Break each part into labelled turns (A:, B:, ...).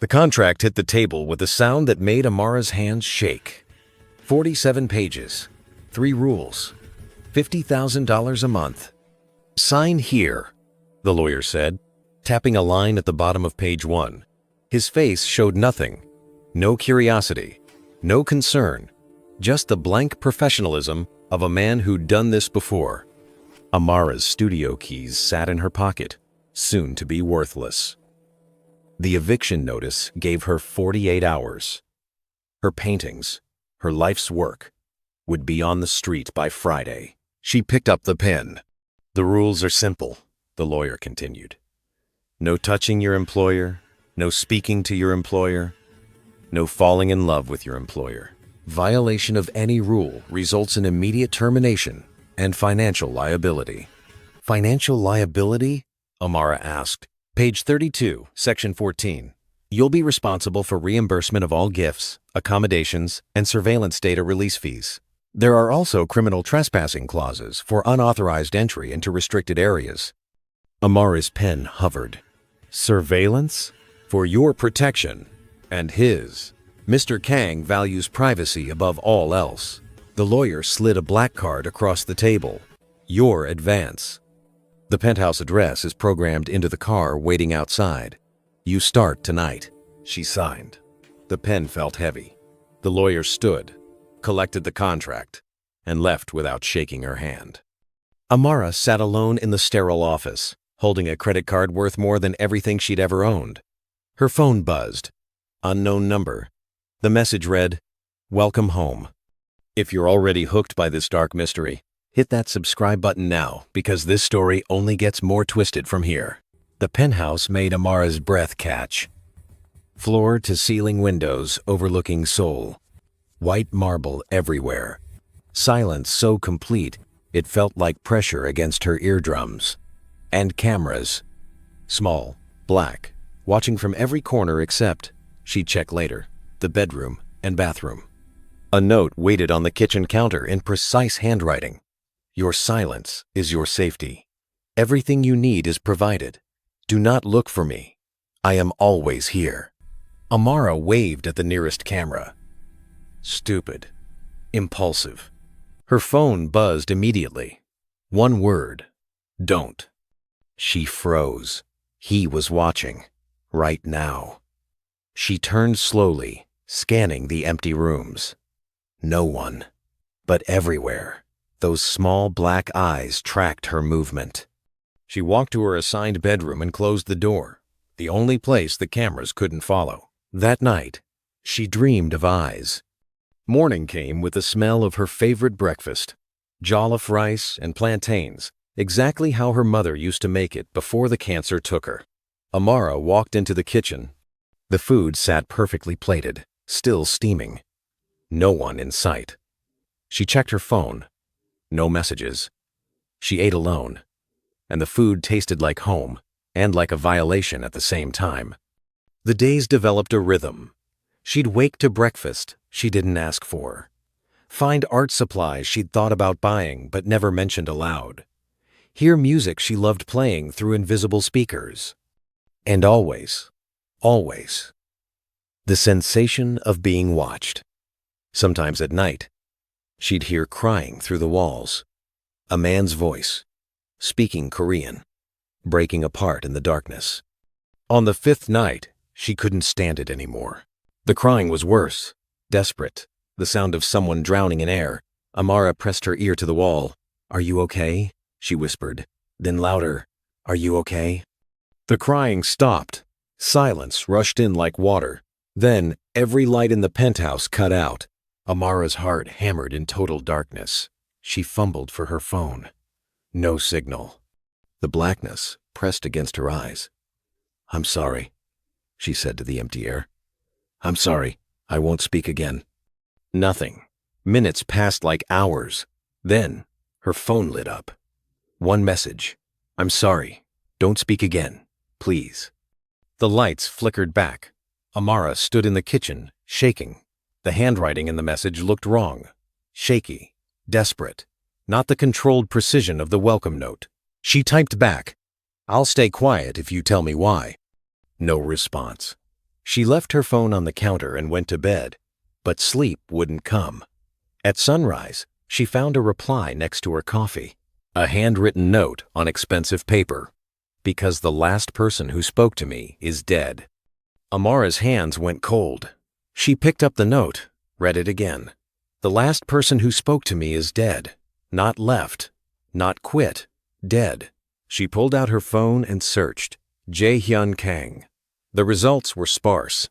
A: The contract hit the table with a sound that made Amara's hands shake. 47 pages, 3 rules, $50,000 a month. Sign here, the lawyer said, tapping a line at the bottom of page 1. His face showed nothing, no curiosity, no concern, just the blank professionalism of a man who'd done this before. Amara's studio keys sat in her pocket, soon to be worthless. The eviction notice gave her 48 hours. Her paintings, her life's work, would be on the street by Friday. She picked up the pen. The rules are simple, the lawyer continued. No touching your employer, no speaking to your employer, no falling in love with your employer. Violation of any rule results in immediate termination and financial liability. Financial liability? Amara asked. Page 32, Section 14. You'll be responsible for reimbursement of all gifts, accommodations, and surveillance data release fees. There are also criminal trespassing clauses for unauthorized entry into restricted areas. Amara's pen hovered. Surveillance? For your protection. And his. Mr. Kang values privacy above all else. The lawyer slid a black card across the table. Your advance. The penthouse address is programmed into the car waiting outside. You start tonight, she signed. The pen felt heavy. The lawyer stood, collected the contract, and left without shaking her hand. Amara sat alone in the sterile office, holding a credit card worth more than everything she'd ever owned. Her phone buzzed. Unknown number. The message read, "Welcome home." If you're already hooked by this dark mystery, hit that subscribe button now, because this story only gets more twisted from here. The penthouse made Amara's breath catch. Floor-to-ceiling windows overlooking Seoul. White marble everywhere. Silence so complete, it felt like pressure against her eardrums. And cameras. Small, black, watching from every corner except, she'd check later, the bedroom and bathroom. A note waited on the kitchen counter in precise handwriting. Your silence is your safety. Everything you need is provided. Do not look for me. I am always here. Amara waved at the nearest camera. Stupid. Impulsive. Her phone buzzed immediately. One word. Don't. She froze. He was watching. Right now. She turned slowly, scanning the empty rooms. No one. But everywhere. Those small black eyes tracked her movement. She walked to her assigned bedroom and closed the door, the only place the cameras couldn't follow. That night, she dreamed of eyes. Morning came with the smell of her favorite breakfast, jollof rice and plantains, exactly how her mother used to make it before the cancer took her. Amara walked into the kitchen. The food sat perfectly plated, still steaming. No one in sight. She checked her phone. No messages. She ate alone, and the food tasted like home and like a violation at the same time. The days developed a rhythm. She'd wake to breakfast she didn't ask for, find art supplies she'd thought about buying but never mentioned aloud, hear music she loved playing through invisible speakers, and always, the sensation of being watched. Sometimes at night, she'd hear crying through the walls, a man's voice, speaking Korean, breaking apart in the darkness. On the 5th night, she couldn't stand it anymore. The crying was worse, desperate, the sound of someone drowning in air. Amara pressed her ear to the wall. "Are you okay?" she whispered. Then louder, "Are you okay?" The crying stopped. Silence rushed in like water. Then, every light in the penthouse cut out. Amara's heart hammered in total darkness. She fumbled for her phone. No signal. The blackness pressed against her eyes. "I'm sorry," she said to the empty air. "I'm sorry. I won't speak again." Nothing. Minutes passed like hours. Then, her phone lit up. One message. "I'm sorry. Don't speak again. Please." The lights flickered back. Amara stood in the kitchen, shaking. The handwriting in the message looked wrong. Shaky. Desperate. Not the controlled precision of the welcome note. She typed back, "I'll stay quiet if you tell me why." No response. She left her phone on the counter and went to bed, but sleep wouldn't come. At sunrise, she found a reply next to her coffee, a handwritten note on expensive paper. Because the last person who spoke to me is dead. Amara's hands went cold. She picked up the note, read it again. The last person who spoke to me is dead. Not left, not quit, dead. She pulled out her phone and searched. Jae-hyun Kang. The results were sparse.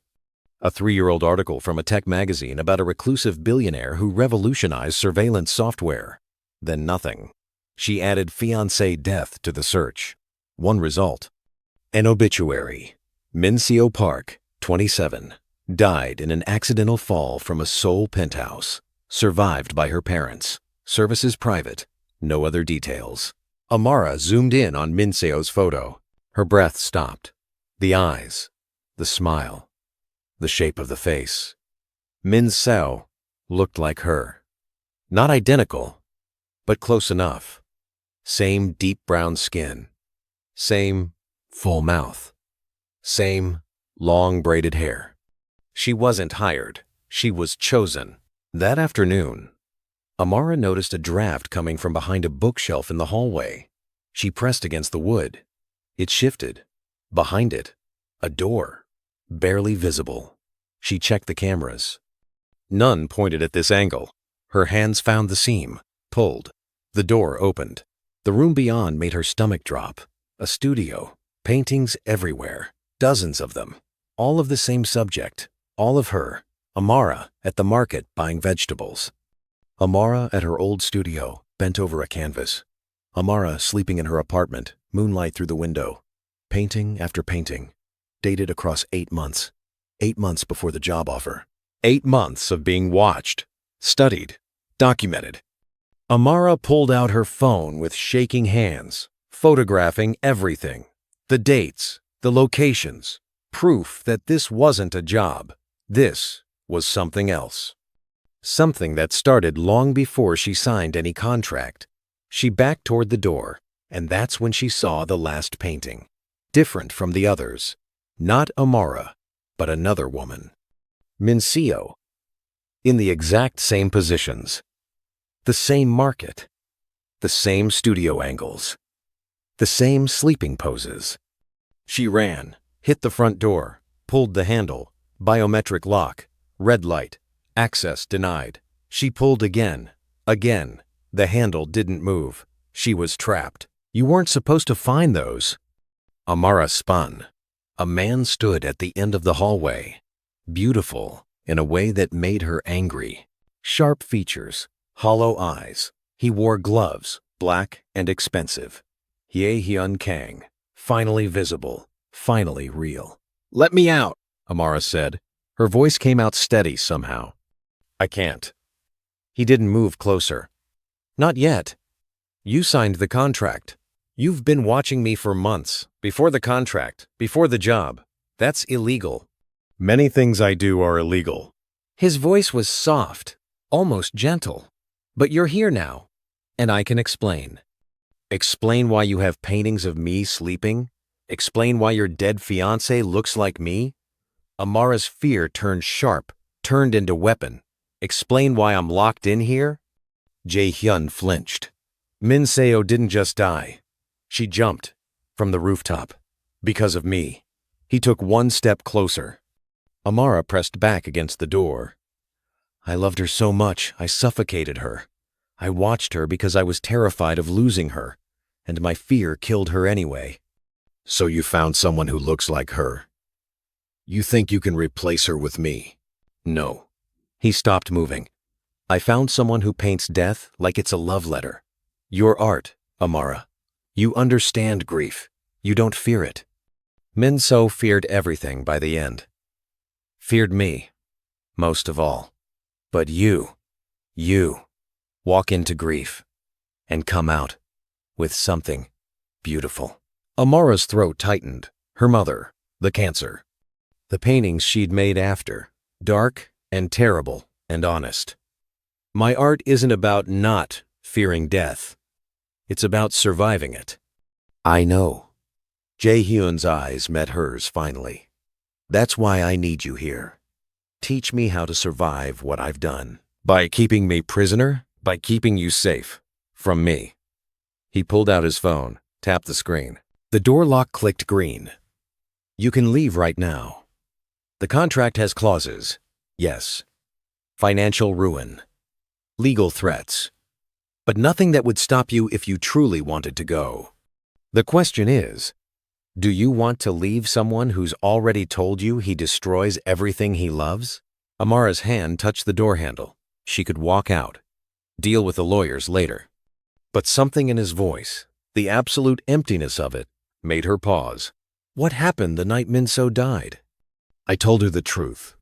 A: A 3-year-old article from a tech magazine about a reclusive billionaire who revolutionized surveillance software. Then nothing. She added fiancé death to the search. One result. An obituary. Min Seo Park, 27, died in an accidental fall from a Seoul penthouse. Survived by her parents. Services private. No other details. Amara zoomed in on Min Seo's photo. Her breath stopped. The eyes. The smile. The shape of the face. Min Seo looked like her. Not identical, but close enough. Same deep brown skin. Same full mouth. Same long braided hair. She wasn't hired. She was chosen. That afternoon, Amara noticed a draft coming from behind a bookshelf in the hallway. She pressed against the wood. It shifted. Behind it, a door, barely visible. She checked the cameras. None pointed at this angle. Her hands found the seam, pulled. The door opened. The room beyond made her stomach drop. A studio, paintings everywhere, dozens of them, all of the same subject, all of her, Amara, at the market buying vegetables. Amara at her old studio, bent over a canvas. Amara sleeping in her apartment, moonlight through the window. Painting after painting, dated across 8 months. 8 months before the job offer. 8 months of being watched, studied, documented. Amara pulled out her phone with shaking hands, photographing everything. The dates, the locations, proof that this wasn't a job. This was something else. Something that started long before she signed any contract. She backed toward the door, and that's when she saw the last painting. Different from the others. Not Amara, but another woman. Min Seo. In the exact same positions. The same market. The same studio angles. The same sleeping poses. She ran, hit the front door, pulled the handle, biometric lock, red light, access denied. She pulled again. The handle didn't move. She was trapped. You weren't supposed to find those. Amara spun. A man stood at the end of the hallway. Beautiful in a way that made her angry. Sharp features, hollow eyes. He wore gloves, black and expensive. Jae-hyun Kang. Finally visible. Finally real. "Let me out," Amara said. Her voice came out steady somehow. "I can't." He didn't move closer. "Not yet. You signed the contract. You've been watching me for months, before the contract, before the job. That's illegal." "Many things I do are illegal." His voice was soft, almost gentle. "But you're here now, and I can explain. Explain why you have paintings of me sleeping. Explain why your dead fiancé looks like me." Amara's fear turned sharp, turned into weapon. "Explain why I'm locked in here?" Jae-hyun flinched. Min Seo didn't just die. She jumped from the rooftop. Because of me. He took one step closer. Amara pressed back against the door. "I loved her so much, I suffocated her. I watched her because I was terrified of losing her, and my fear killed her anyway." "So you found someone who looks like her? You think you can replace her with me?" "No." He stopped moving. "I found someone who paints death like it's a love letter. Your art, Amara. You understand grief. You don't fear it." Min Seo feared everything by the end. Feared me, most of all. But you walk into grief and come out with something beautiful. Amara's throat tightened. Her mother, the cancer. The paintings she'd made after, dark and terrible and honest. "My art isn't about not fearing death. It's about surviving it." "I know." Jae-hyun's eyes met hers finally. That's why I need you here. Teach me how to survive what I've done. By keeping me prisoner? By keeping you safe. From me. He pulled out his phone, tapped the screen. The door lock clicked green. You can leave right now. The contract has clauses. Yes. Financial ruin. Legal threats. But nothing that would stop you if you truly wanted to go. The question is, do you want to leave someone who's already told you he destroys everything he loves? Amara's hand touched the door handle. She could walk out. Deal with the lawyers later. But something in his voice, the absolute emptiness of it, made her pause. What happened the night Min-So died? I told her the truth.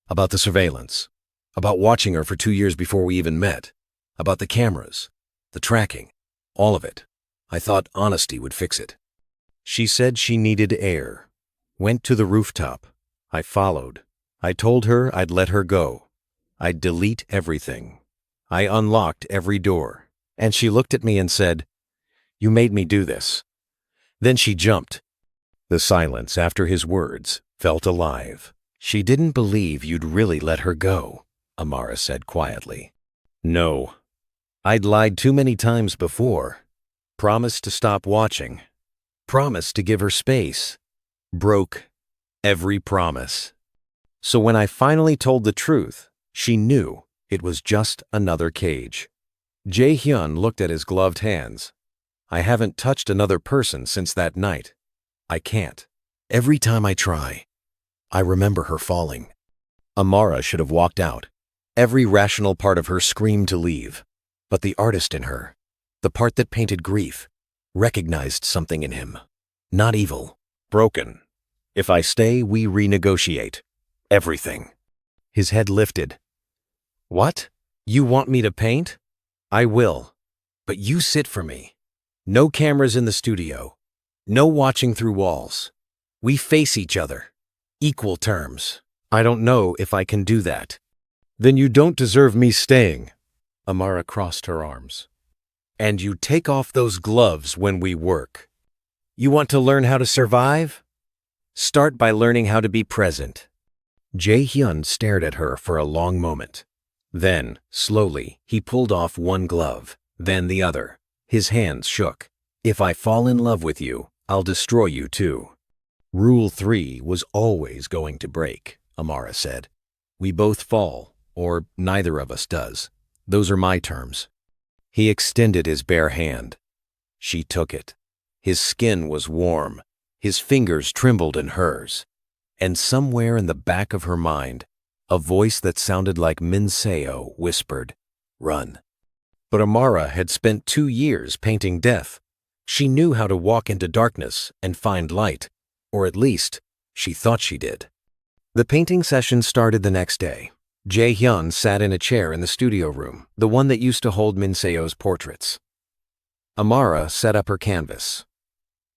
A: About the surveillance. About watching her for 2 years before we even met. About the cameras. The tracking. All of it. I thought honesty would fix it. She said she needed air. Went to the rooftop. I followed. I told her I'd let her go. I'd delete everything. I unlocked every door. And she looked at me and said, "You made me do this." Then she jumped. The silence after his words felt alive. She didn't believe you'd really let her go, Amara said quietly. No. I'd lied too many times before. Promised to stop watching. Promised to give her space. Broke every promise. So when I finally told the truth, she knew it was just another cage. Jae-hyun looked at his gloved hands. I haven't touched another person since that night. I can't. Every time I try, I remember her falling. Amara should have walked out. Every rational part of her screamed to leave. But the artist in her, the part that painted grief, recognized something in him. Not evil, broken. If I stay, we renegotiate. Everything. His head lifted. What? You want me to paint? I will. But you sit for me. No cameras in the studio. No watching through walls. We face each other. Equal terms. I don't know if I can do that. Then you don't deserve me staying. Amara crossed her arms. And you take off those gloves when we work. You want to learn how to survive? Start by learning how to be present. Jae-hyun stared at her for a long moment. Then, slowly, he pulled off one glove, then the other. His hands shook. If I fall in love with you, I'll destroy you too. Rule 3 was always going to break, Amara said. We both fall, or neither of us does. Those are my terms. He extended his bare hand. She took it. His skin was warm. His fingers trembled in hers. And somewhere in the back of her mind, a voice that sounded like Min-So whispered, "Run." But Amara had spent 2 years painting death. She knew how to walk into darkness and find light, or at least, she thought she did. The painting session started the next day. Jae-hyun sat in a chair in the studio room, the one that used to hold Min-So's portraits. Amara set up her canvas.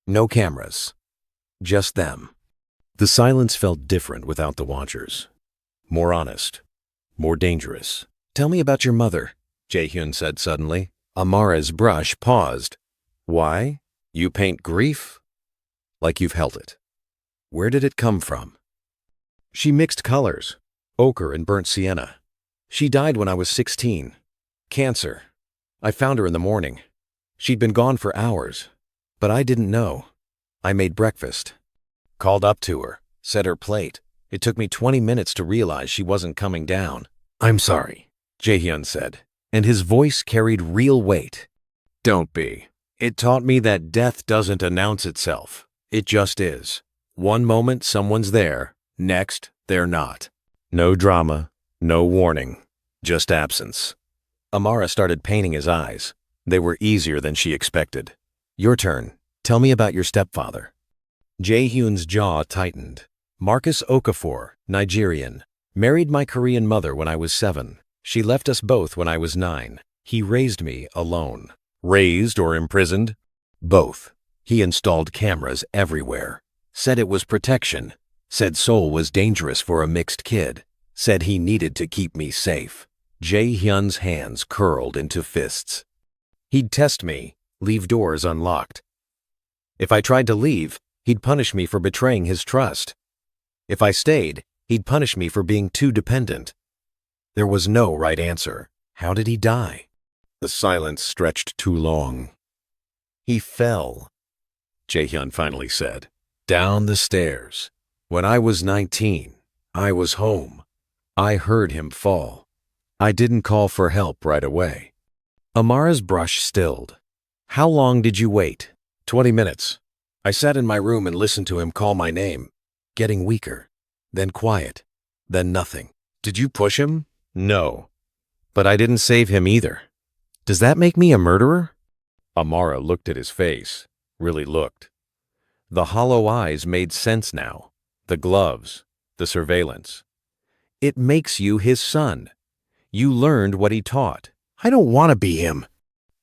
A: No cameras. Just them. The silence felt different without the watchers. More honest. More dangerous. Tell me about your mother, Jae-hyun said suddenly. Amara's brush paused. Why? You paint grief? Like you've held it. Where did it come from? She mixed colors. Ochre and burnt sienna. She died when I was 16. Cancer. I found her in the morning. She'd been gone for hours. But I didn't know. I made breakfast. Called up to her. Set her plate. It took me 20 minutes to realize she wasn't coming down. I'm sorry, Jae-hyun said, and his voice carried real weight. Don't be. It taught me that death doesn't announce itself. It just is. One moment someone's there, next they're not. No drama, no warning, just absence. Amara started painting his eyes. They were easier than she expected. Your turn. Tell me about your stepfather. Jae-hyun's jaw tightened. Marcus Okafor, Nigerian. Married my Korean mother when I was 7. She left us both when I was 9. He raised me alone. Raised or imprisoned? Both. He installed cameras everywhere. Said it was protection. Said Seoul was dangerous for a mixed kid. Said he needed to keep me safe. Jae-hyun's hands curled into fists. He'd test me, leave doors unlocked. If I tried to leave, he'd punish me for betraying his trust. If I stayed, he'd punish me for being too dependent. There was no right answer. How did he die? The silence stretched too long. He fell, Jae-hyun finally said. Down the stairs. When I was 19, I was home. I heard him fall. I didn't call for help right away. Amara's brush stilled. How long did you wait? 20 minutes. I sat in my room and listened to him call my name, getting weaker, then quiet, then nothing. Did you push him? No. But I didn't save him either. Does that make me a murderer? Amara looked at his face, really looked. The hollow eyes made sense now. The gloves, the surveillance. It makes you his son. You learned what he taught. I don't want to be him.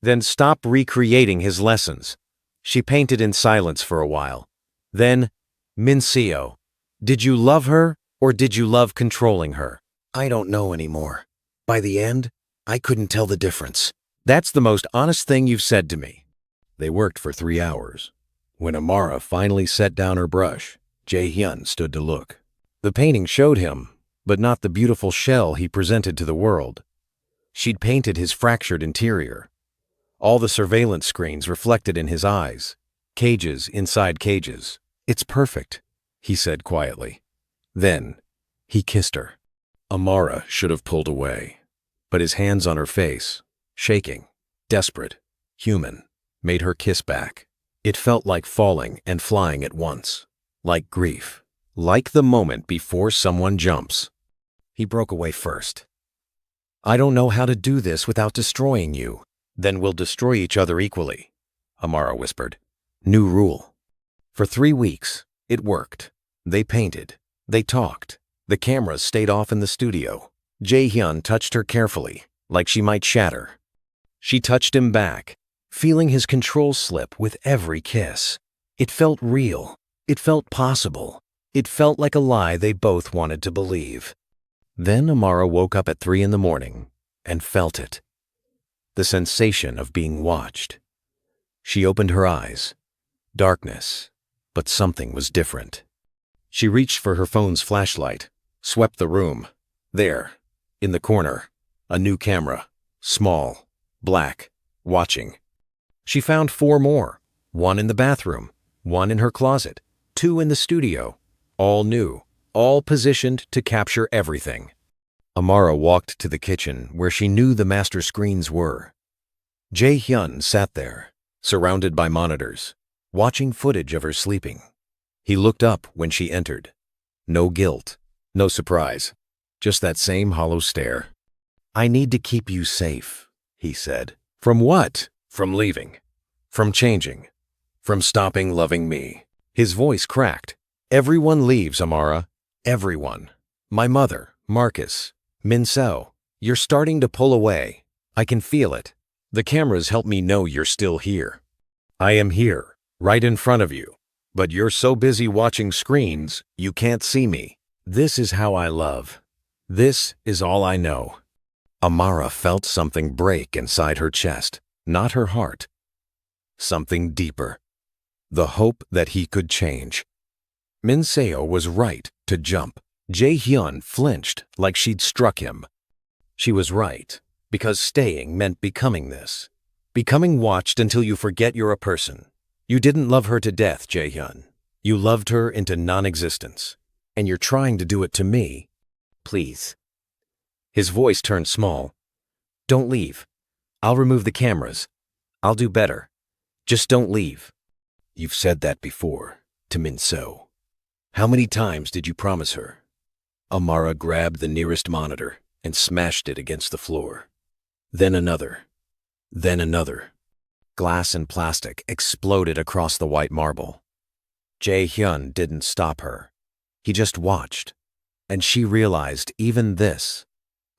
A: Then stop recreating his lessons. She painted in silence for a while. Then, Min-seo, did you love her or did you love controlling her? I don't know anymore. By the end, I couldn't tell the difference. That's the most honest thing you've said to me. They worked for 3 hours. When Amara finally set down her brush, Jae-hyun stood to look. The painting showed him, but not the beautiful shell he presented to the world. She'd painted his fractured interior. All the surveillance screens reflected in his eyes. Cages inside cages. It's perfect, he said quietly. Then, he kissed her. Amara should have pulled away, but his hands on her face, shaking, desperate, human, made her kiss back. It felt like falling and flying at once, like grief, like the moment before someone jumps. He broke away first. I don't know how to do this without destroying you. Then we'll destroy each other equally, Amara whispered. New rule. For 3 weeks, it worked. They painted. They talked. The cameras stayed off in the studio. Jae-hyun touched her carefully, like she might shatter. She touched him back, feeling his control slip with every kiss. It felt real. It felt possible. It felt like a lie they both wanted to believe. Then Amara woke up at 3 in the morning and felt it. The sensation of being watched. She opened her eyes. Darkness, but something was different. She reached for her phone's flashlight, swept the room. There, in the corner, a new camera, small, black, watching. She found 4 more, 1 in the bathroom, 1 in her closet, 2 in the studio, all new, all positioned to capture everything. Amara walked to the kitchen where she knew the master screens were. Jae-hyun sat there, surrounded by monitors, watching footage of her sleeping. He looked up when she entered. No guilt, no surprise, just that same hollow stare. I need to keep you safe, he said. From what? From leaving. From changing. From stopping loving me. His voice cracked. Everyone leaves, Amara. Everyone. My mother, Marcus, Min-seo. You're starting to pull away. I can feel it. The cameras help me know you're still here. I am here, right in front of you. But you're so busy watching screens, you can't see me. This is how I love. This is all I know. Amara felt something break inside her chest, not her heart. Something deeper. The hope that he could change. Min-seo was right to jump. Jae-hyun flinched like she'd struck him. She was right, because staying meant becoming this. Becoming watched until you forget you're a person. You didn't love her to death, Jae-hyun. You loved her into non-existence. And you're trying to do it to me. Please. His voice turned small. Don't leave. I'll remove the cameras. I'll do better. Just don't leave. You've said that before, to Min-seo. How many times did you promise her? Amara grabbed the nearest monitor and smashed it against the floor. Then another. Then another. Glass and plastic exploded across the white marble. Jae-hyun didn't stop her. He just watched. And she realized even this.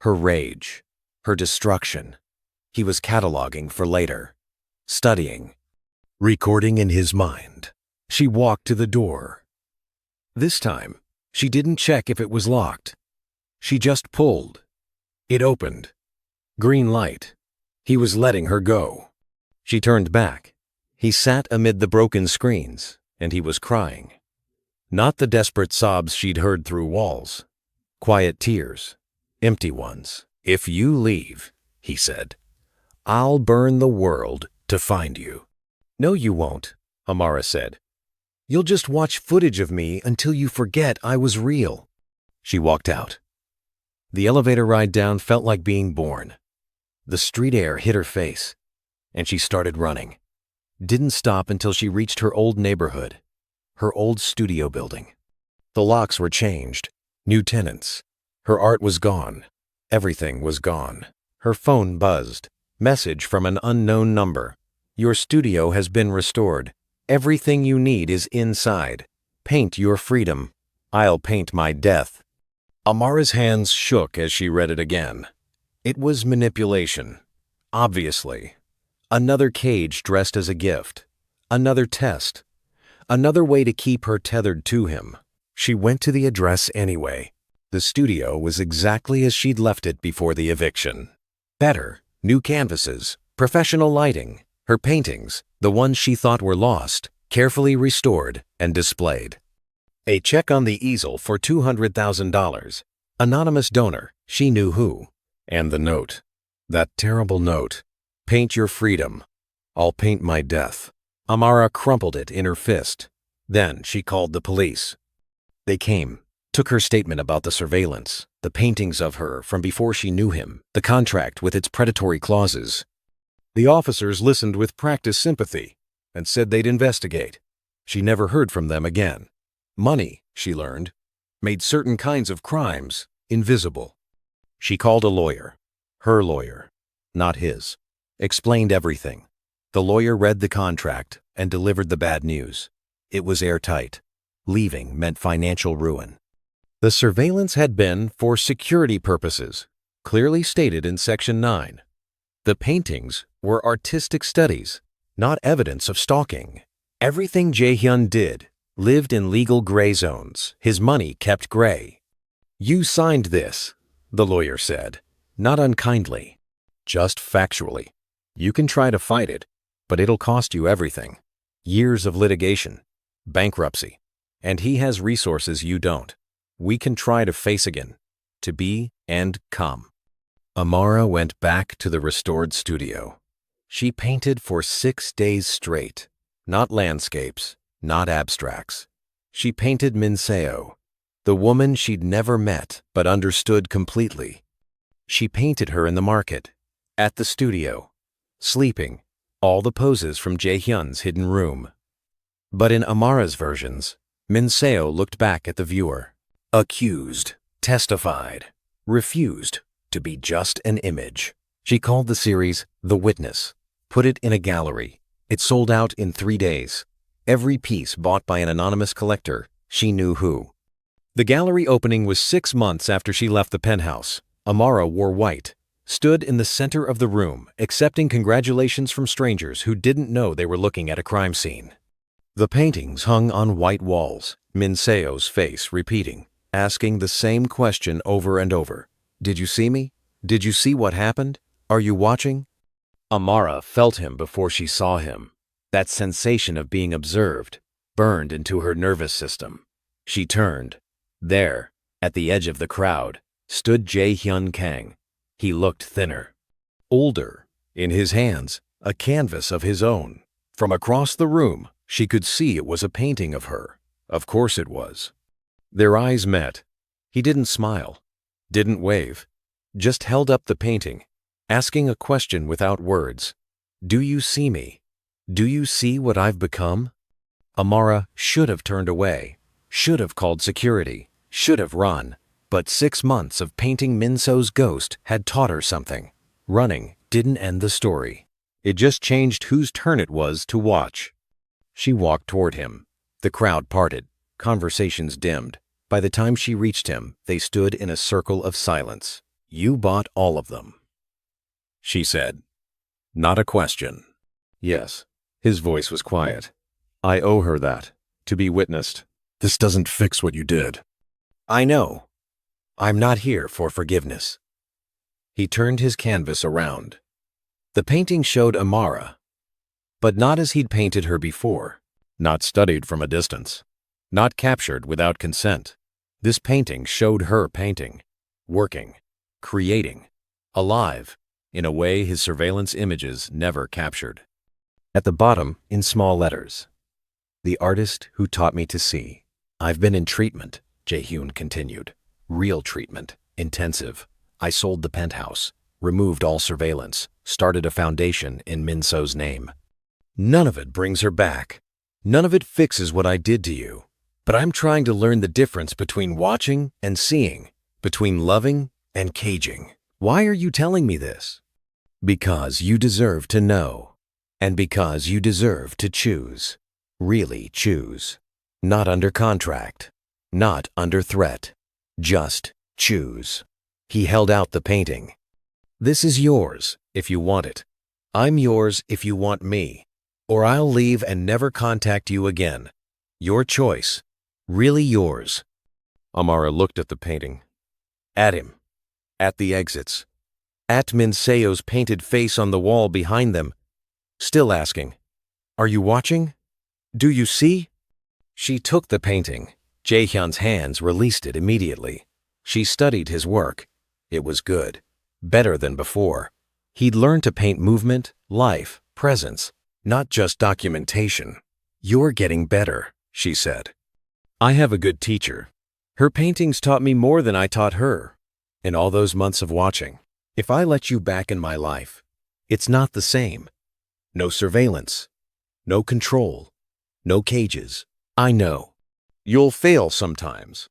A: Her rage. Her destruction. He was cataloging for later. Studying. Recording in his mind. She walked to the door. This time, she didn't check if it was locked. She just pulled. It opened. Green light. He was letting her go. She turned back. He sat amid the broken screens, and he was crying. Not the desperate sobs she'd heard through walls. Quiet tears, empty ones. "If you leave," he said, "I'll burn the world to find you." "No, you won't," Amara said. "You'll just watch footage of me until you forget I was real." She walked out. The elevator ride down felt like being born. The street air hit her face, and she started running. Didn't stop until she reached her old neighborhood, her old studio building. The locks were changed, new tenants. Her art was gone. Everything was gone. Her phone buzzed. Message from an unknown number. "Your studio has been restored. Everything you need is inside. Paint your freedom. I'll paint my death." Amara's hands shook as she read it again. It was manipulation. Obviously. Another cage dressed as a gift. Another test. Another way to keep her tethered to him. She went to the address anyway. The studio was exactly as she'd left it before the eviction. Better, new canvases, professional lighting, her paintings, the ones she thought were lost, carefully restored and displayed. A check on the easel for $200,000. Anonymous donor, she knew who. And the note. That terrible note. "Paint your freedom. I'll paint my death." Amara crumpled it in her fist. Then she called the police. They came, took her statement about the surveillance, the paintings of her from before she knew him, the contract with its predatory clauses. The officers listened with practiced sympathy and said they'd investigate. She never heard from them again. Money, she learned, made certain kinds of crimes invisible. She called a lawyer, her lawyer, not his, explained everything. The lawyer read the contract and delivered the bad news. It was airtight. Leaving meant financial ruin. The surveillance had been for security purposes, clearly stated in Section 9. The paintings were artistic studies, not evidence of stalking. Everything Jae-hyun did lived in legal gray zones, his money kept gray. "You signed this," the lawyer said, not unkindly, just factually. "You can try to fight it, but it'll cost you everything. Years of litigation, bankruptcy, and he has resources you don't. We can try to face again, to be and come." Amara went back to the restored studio. She painted for 6 days straight, not landscapes, not abstracts. She painted Min Seo, the woman she'd never met but understood completely. She painted her in the market, at the studio, sleeping, all the poses from Jae-hyun's hidden room. But in Amara's versions, Min Seo looked back at the viewer, accused, testified, refused to be just an image. She called the series The Witness, put it in a gallery. It sold out in 3 days. Every piece bought by an anonymous collector, she knew who. The gallery opening was 6 months after she left the penthouse. Amara wore white, stood in the center of the room, accepting congratulations from strangers who didn't know they were looking at a crime scene. The paintings hung on white walls, Min Seo's face repeating, asking the same question over and over. "Did you see me? Did you see what happened? Are you watching?" Amara felt him before she saw him. That sensation of being observed burned into her nervous system. She turned. There, at the edge of the crowd, stood Jae-hyun Kang. He looked thinner, older, in his hands, a canvas of his own. From across the room, she could see it was a painting of her. Of course it was. Their eyes met. He didn't smile, didn't wave, just held up the painting, asking a question without words. "Do you see me? Do you see what I've become?" Amara should have turned away, should have called security, should have run. But 6 months of painting Min Seo's ghost had taught her something. Running didn't end the story. It just changed whose turn it was to watch. She walked toward him. The crowd parted. Conversations dimmed. By the time she reached him, they stood in a circle of silence. "You bought all of them," she said. Not a question. "Yes." His voice was quiet. "I owe her that, to be witnessed. This doesn't fix what you did." "I know. I'm not here for forgiveness." He turned his canvas around. The painting showed Amara, but not as he'd painted her before, not studied from a distance. not captured without consent. This painting showed her painting, working, creating, alive, in a way his surveillance images never captured. At the bottom, in small letters, "The artist who taught me to see." "I've been in treatment," Jae-hyun continued. "Real treatment, intensive. I sold the penthouse, removed all surveillance, started a foundation in Min-seo's name. None of it brings her back. None of it fixes what I did to you. But I'm trying to learn the difference between watching and seeing, between loving and caging. Why are you telling me this? Because you deserve to know, and because you deserve to choose. Really choose. Not under contract, not under threat. Just choose." He held out the painting. "This is yours if you want it. I'm yours if you want me. Or I'll leave and never contact you again. Your choice. Really yours." Amara looked at the painting. At him. At the exits. At Min-seo's painted face on the wall behind them. Still asking, "Are you watching? Do you see?" She took the painting. Jae-hyun's hands released it immediately. She studied his work. It was good. Better than before. He'd learned to paint movement, life, presence, not just documentation. "You're getting better," she said. "I have a good teacher. Her paintings taught me more than I taught her. In all those months of watching. If I let you back in my life, it's not the same. No surveillance. No control. No cages. I know. You'll fail sometimes.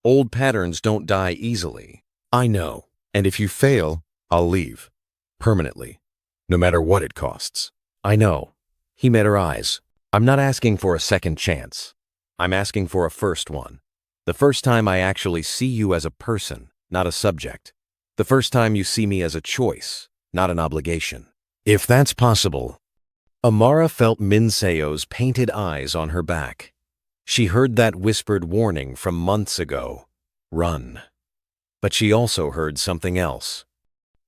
A: Old patterns don't die easily. I know. And if you fail, I'll leave. Permanently. No matter what it costs. I know." He met her eyes. "I'm not asking for a second chance. I'm asking for a first one. The first time I actually see you as a person, not a subject. The first time you see me as a choice, not an obligation. If that's possible." Amara felt Min-seo's painted eyes on her back. She heard that whispered warning from months ago. Run. But she also heard something else.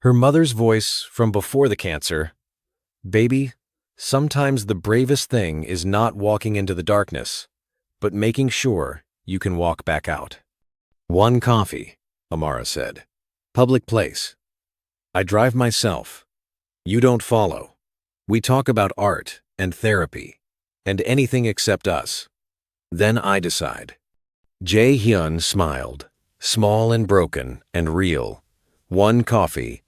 A: Her mother's voice from before the cancer. "Baby, sometimes the bravest thing is not walking into the darkness, but making sure you can walk back out." "One coffee," Amara said. "Public place. I drive myself. You don't follow. We talk about art and therapy and anything except us. Then I decide." Jae-hyun smiled, small and broken and real. "One coffee."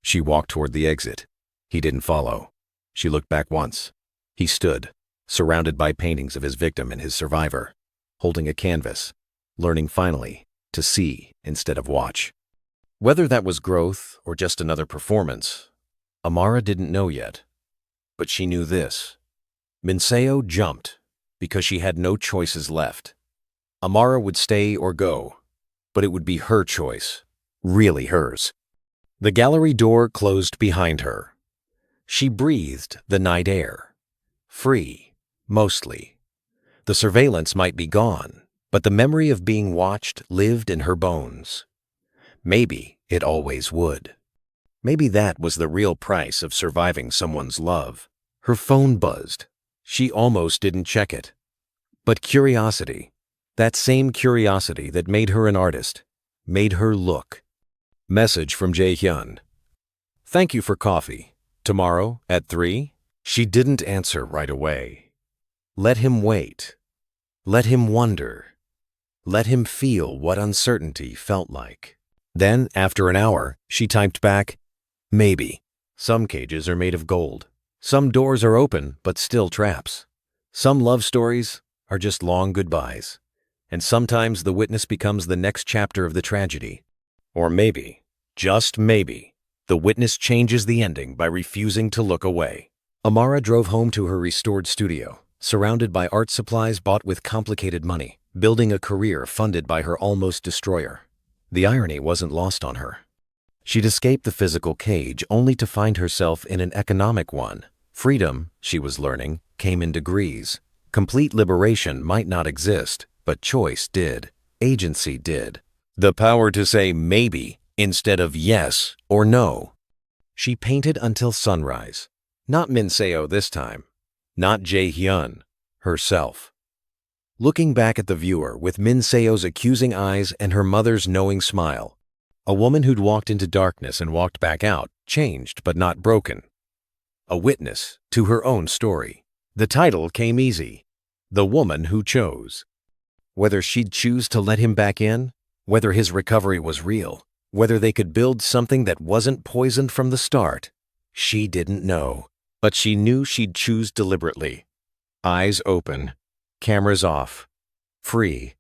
A: She walked toward the exit. He didn't follow. She looked back once. He stood, surrounded by paintings of his victim and his survivor, holding a canvas, learning finally to see instead of watch. Whether that was growth or just another performance, Amara didn't know yet. But she knew this. Min-seo jumped because she had no choices left. Amara would stay or go, but it would be her choice, really hers. The gallery door closed behind her. She breathed the night air. Free, mostly. The surveillance might be gone, but the memory of being watched lived in her bones. Maybe it always would. Maybe that was the real price of surviving someone's love. Her phone buzzed. She almost didn't check it. But curiosity, that same curiosity that made her an artist, made her look. Message from Jae-hyun. "Thank you for coffee. Tomorrow at 3? She didn't answer right away. Let him wait. Let him wonder. Let him feel what uncertainty felt like. Then, after an hour, she typed back, "Maybe. Some cages are made of gold. Some doors are open, but still traps. Some love stories are just long goodbyes. And sometimes the witness becomes the next chapter of the tragedy. Or maybe, just maybe, the witness changes the ending by refusing to look away." Amara drove home to her restored studio, surrounded by art supplies bought with complicated money, building a career funded by her almost destroyer. The irony wasn't lost on her. She'd escaped the physical cage only to find herself in an economic one. Freedom, she was learning, came in degrees. Complete liberation might not exist, but choice did. Agency did. The power to say maybe instead of yes or no. She painted until sunrise. Not Min-seo this time. Not Jae-hyun. Herself. looking back at the viewer with Min Seo's accusing eyes and her mother's knowing smile. A woman who'd walked into darkness and walked back out, changed but not broken. A witness to her own story. The title came easy. The Woman Who Chose. Whether she'd choose to let him back in, whether his recovery was real, whether they could build something that wasn't poisoned from the start, she didn't know. But she knew she'd choose deliberately. Eyes open, cameras off, free.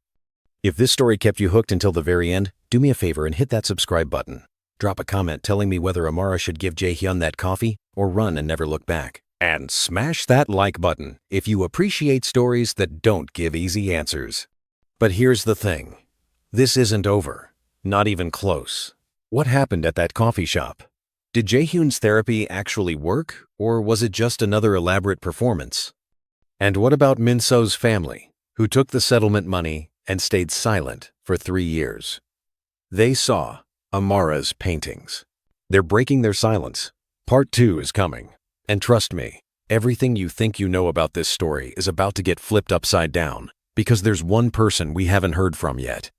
A: If this story kept you hooked until the very end, do me a favor and hit that subscribe button. Drop a comment telling me whether Amara should give Jae-hyun that coffee or run and never look back. And smash that like button if you appreciate stories that don't give easy answers. But here's the thing. This isn't over. Not even close. What happened at that coffee shop? Did Jae-hyun's therapy actually work, or was it just another elaborate performance? And what about Min Seo's family, who took the settlement money and stayed silent for 3 years? They saw Amara's paintings. They're breaking their silence. Part 2 is coming. And trust me, everything you think you know about this story is about to get flipped upside down, because there's one person we haven't heard from yet.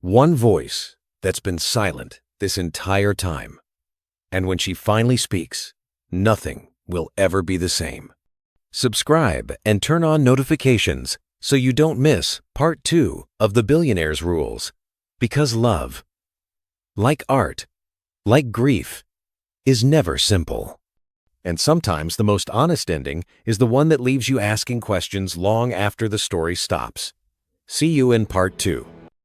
A: One voice that's been silent this entire time. And when she finally speaks, nothing will ever be the same. Subscribe and turn on notifications so you don't miss Part 2 of the Billionaire's Rules. Because love, like art, like grief, is never simple. And sometimes the most honest ending is the one that leaves you asking questions long after the story stops. See you in Part 2.